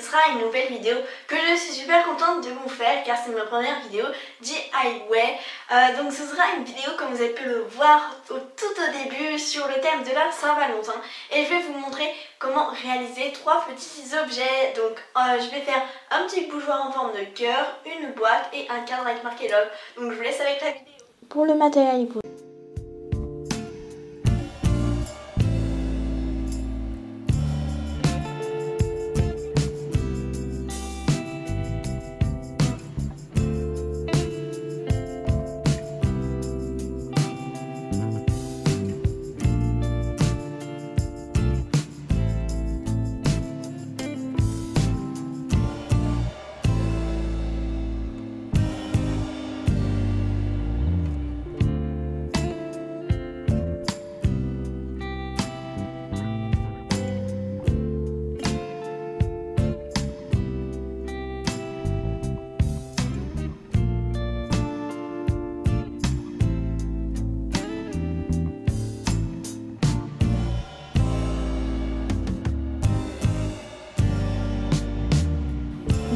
sera une nouvelle vidéo que je suis super contente de vous faire car c'est ma première vidéo DIY. Donc ce sera une vidéo comme vous avez pu le voir tout au début sur le thème de la Saint-Valentin et je vais vous montrer comment réaliser 3 petits objets. Donc je vais faire un petit bougeoir en forme de cœur, une boîte et un cadre avec marqué love. Donc je vous laisse avec la vidéo. Pour le matériel,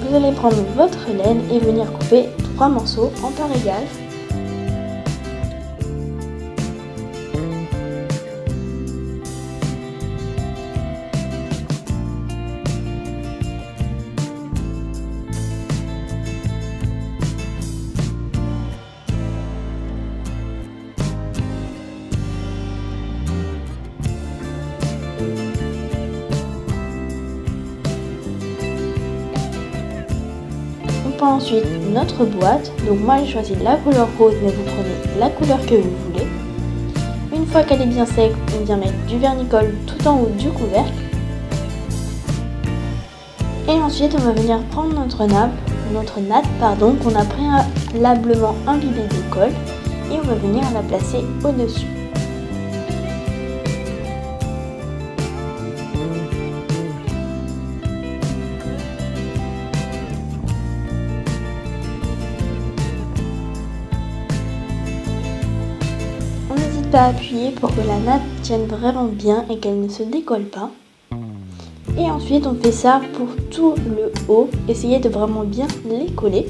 vous allez prendre votre laine et venir couper 3 morceaux en part égale. On prend ensuite notre boîte, donc moi j'ai choisi la couleur rose mais vous prenez la couleur que vous voulez. Une fois qu'elle est bien sec, on vient mettre du vernicole tout en haut du couvercle. Et ensuite on va venir prendre notre nappe qu'on a préalablement imbibée de colle et on va venir la placer au-dessus. Pas appuyer pour que la nappe tienne vraiment bien et qu'elle ne se décolle pas. Et ensuite on fait ça pour tout le haut, essayez de vraiment bien les coller.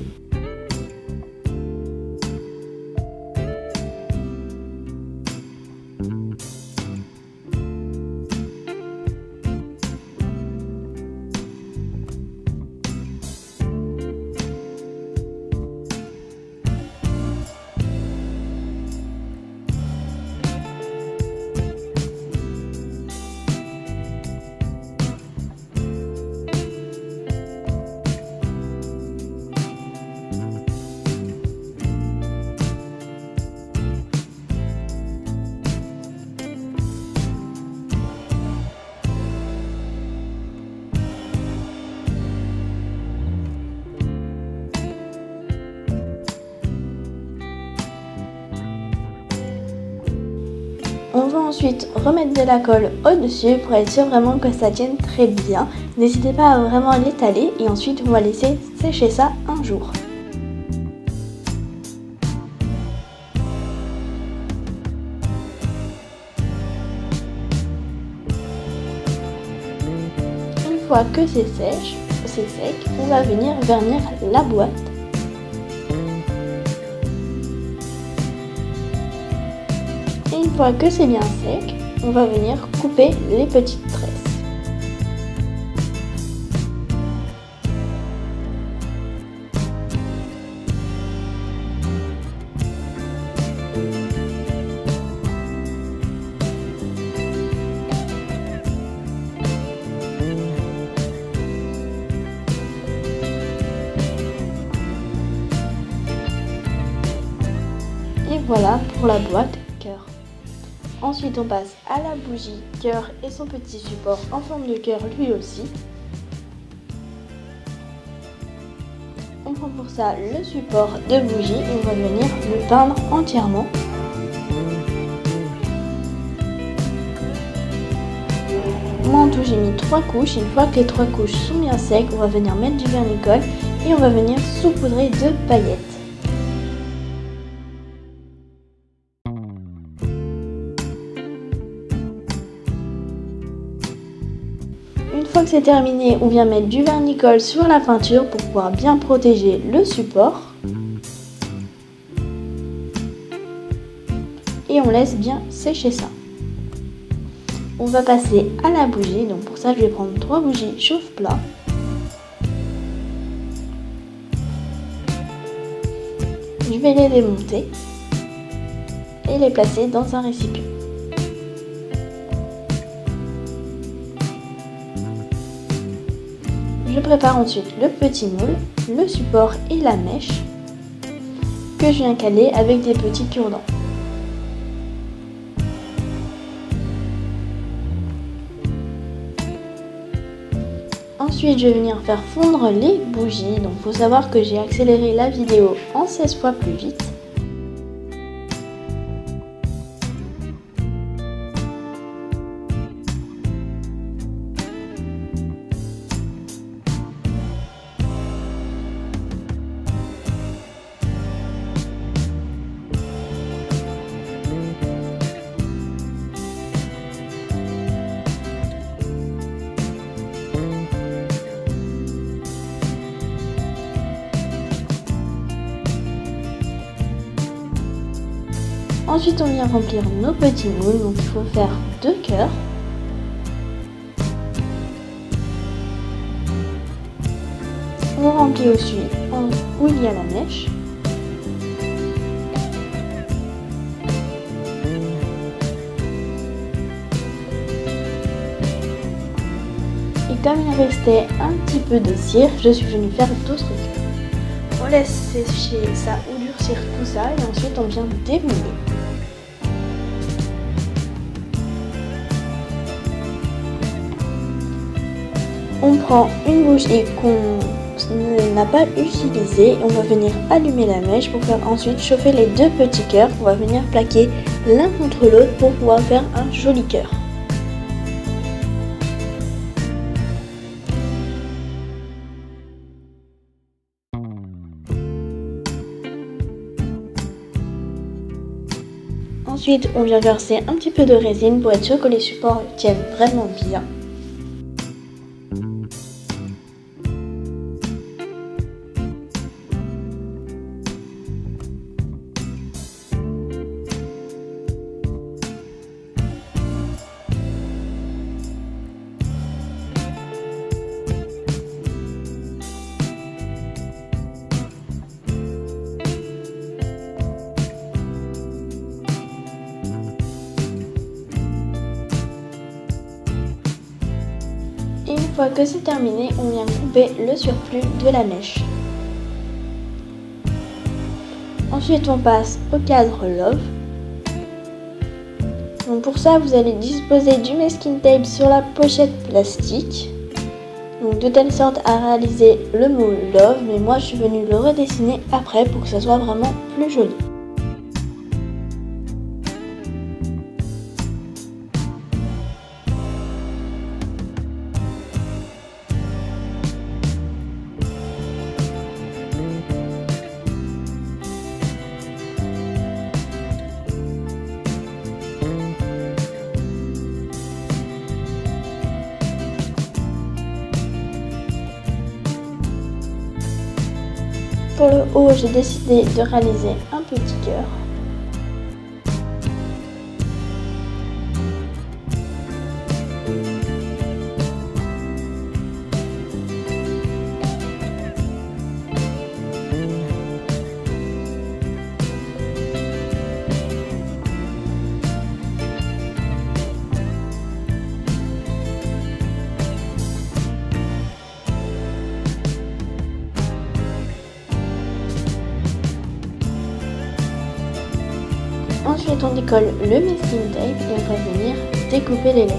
On va ensuite remettre de la colle au-dessus pour être sûr vraiment que ça tienne très bien. N'hésitez pas à vraiment l'étaler et ensuite on va laisser sécher ça un jour. Une fois que c'est sec, on va venir vernir la boîte. Et une fois que c'est bien sec, on va venir couper les petites tresses. Et voilà pour la boîte cœur. Ensuite on passe à la bougie cœur et son petit support en forme de cœur lui aussi. On prend pour ça le support de bougie et on va venir le peindre entièrement. Moi en tout j'ai mis 3 couches. Une fois que les 3 couches sont bien secs, on va venir mettre du vernicole et on va venir saupoudrer de paillettes. fois que c'est terminé, on vient mettre du vernicole sur la peinture pour pouvoir bien protéger le support. Et on laisse bien sécher ça. On va passer à la bougie, donc pour ça je vais prendre 3 bougies chauffe-plat. Je vais les démonter et les placer dans un récipient. Je prépare ensuite le petit moule, le support et la mèche que je viens caler avec des petits cure-dents. Ensuite, je vais venir faire fondre les bougies. Donc, il faut savoir que j'ai accéléré la vidéo en 16 fois plus vite. Ensuite, on vient remplir nos petits moules, donc il faut faire 2 cœurs. On remplit aussi où il y a la mèche. Et comme il restait un petit peu de cire, je suis venue faire d'autres cœurs. On laisse sécher ça ou durcir tout ça et ensuite on vient démouler. On prend une bougie qu'on n'a pas utilisée et on va venir allumer la mèche pour faire ensuite chauffer les 2 petits cœurs qu'on va venir plaquer l'un contre l'autre pour pouvoir faire un joli cœur. Ensuite, on vient verser un petit peu de résine pour être sûr que les supports tiennent vraiment bien. Et une fois que c'est terminé, on vient couper le surplus de la mèche. Ensuite, on passe au cadre Love. Donc pour ça, vous allez disposer du masking tape sur la pochette plastique. Donc de telle sorte à réaliser le mot Love, mais moi je suis venue le redessiner après pour que ça soit vraiment plus joli. Pour le haut, j'ai décidé de réaliser un petit cœur. Ensuite, on décolle le masking tape et on va venir découper les lettres.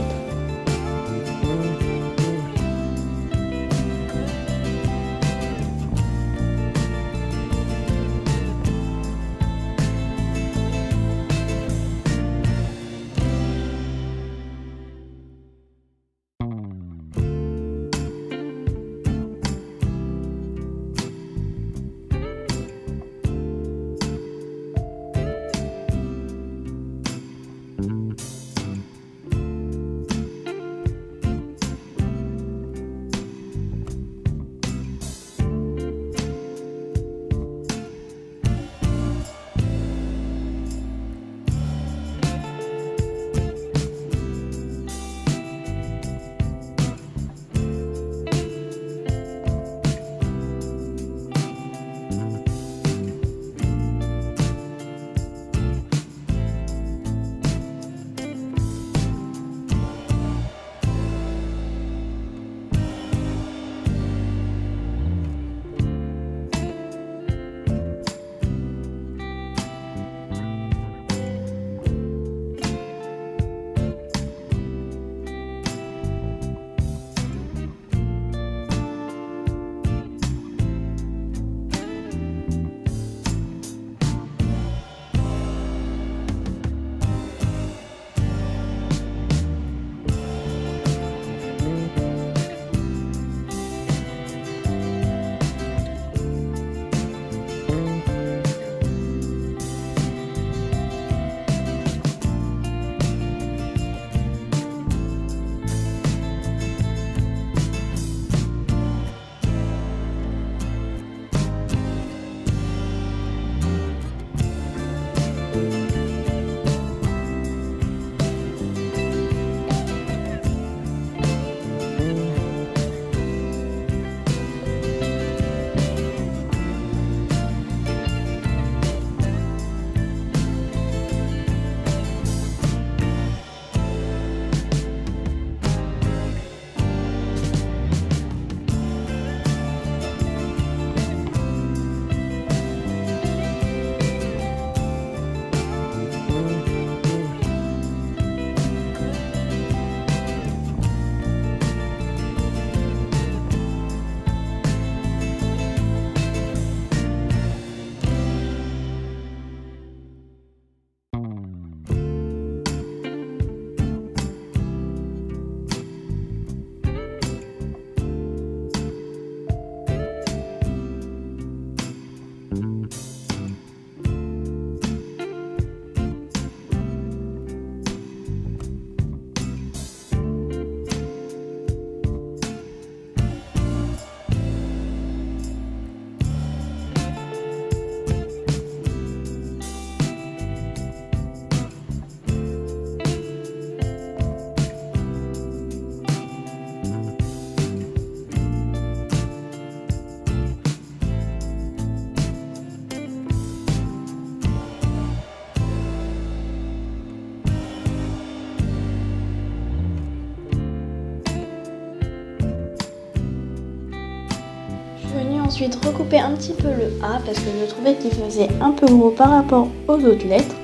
ensuite recouper un petit peu le A parce que je trouvais qu'il faisait un peu gros par rapport aux autres lettres.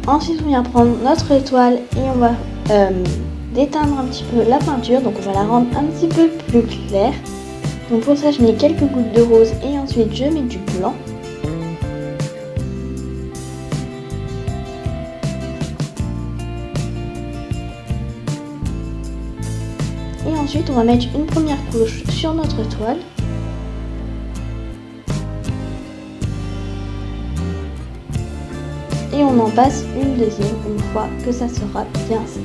Ensuite on vient prendre notre étoile et on va déteindre un petit peu la peinture, donc on va la rendre un petit peu plus claire. Donc pour ça je mets quelques gouttes de rose et ensuite je mets du blanc. Et ensuite on va mettre une première couche sur notre toile. Et on en passe une deuxième une fois que ça sera bien sec.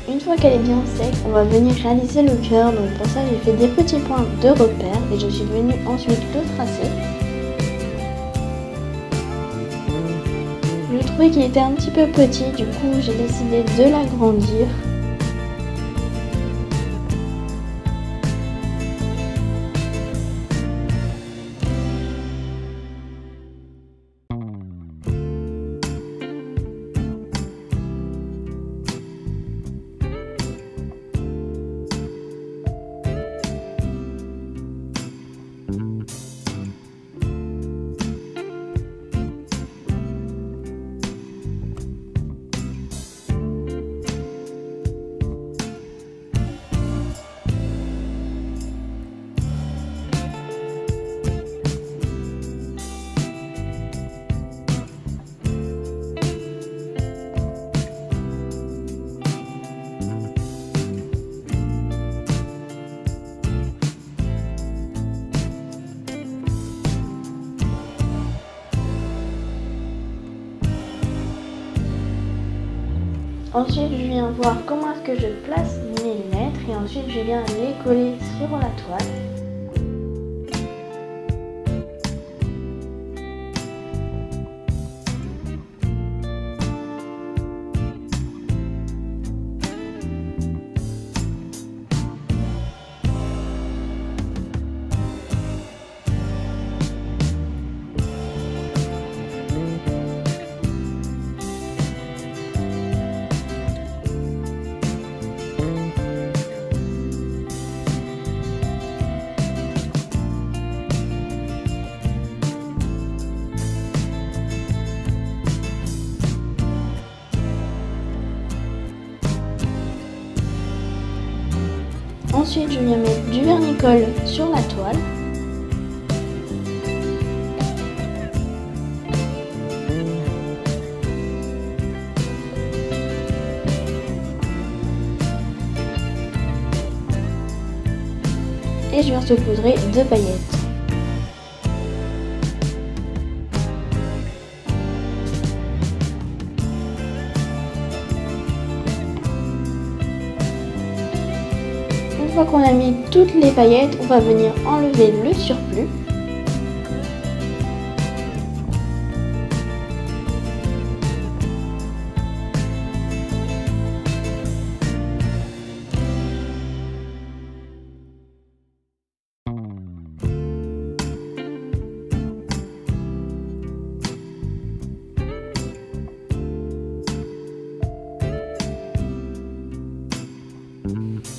Une fois qu'elle est bien sec, on va venir réaliser le cœur. Donc pour ça j'ai fait des petits points de repère et je suis venue ensuite le tracer. Je trouvais qu'il était un petit peu petit, du coup j'ai décidé de l'agrandir. Ensuite, je viens voir comment est-ce que je place mes lettres et ensuite je viens les coller sur la toile. Ensuite, je viens mettre du vernis-colle sur la toile. Et je viens saupoudrer de paillettes. Une fois qu'on a mis toutes les paillettes, on va venir enlever le surplus.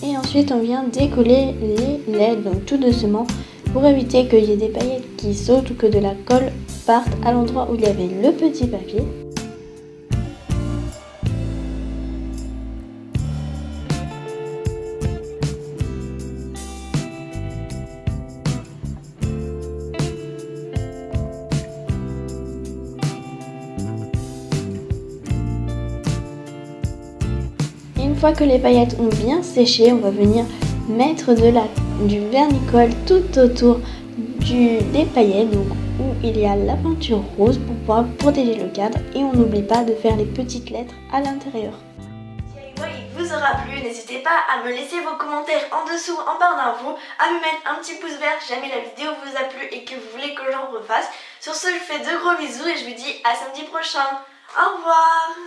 Et ensuite on vient décoller les LED, donc tout doucement, pour éviter qu'il y ait des paillettes qui sautent ou que de la colle parte à l'endroit où il y avait le petit papier. Une fois que les paillettes ont bien séché, on va venir mettre du vernis-colle tout autour des paillettes, donc où il y a la peinture rose pour pouvoir protéger le cadre, et on n'oublie pas de faire les petites lettres à l'intérieur. Si il vous aura plu, n'hésitez pas à me laisser vos commentaires en dessous, en barre d'infos, à me mettre un petit pouce vert si jamais la vidéo vous a plu et que vous voulez que j'en refasse. Sur ce, je vous fais de gros bisous et je vous dis à samedi prochain. Au revoir.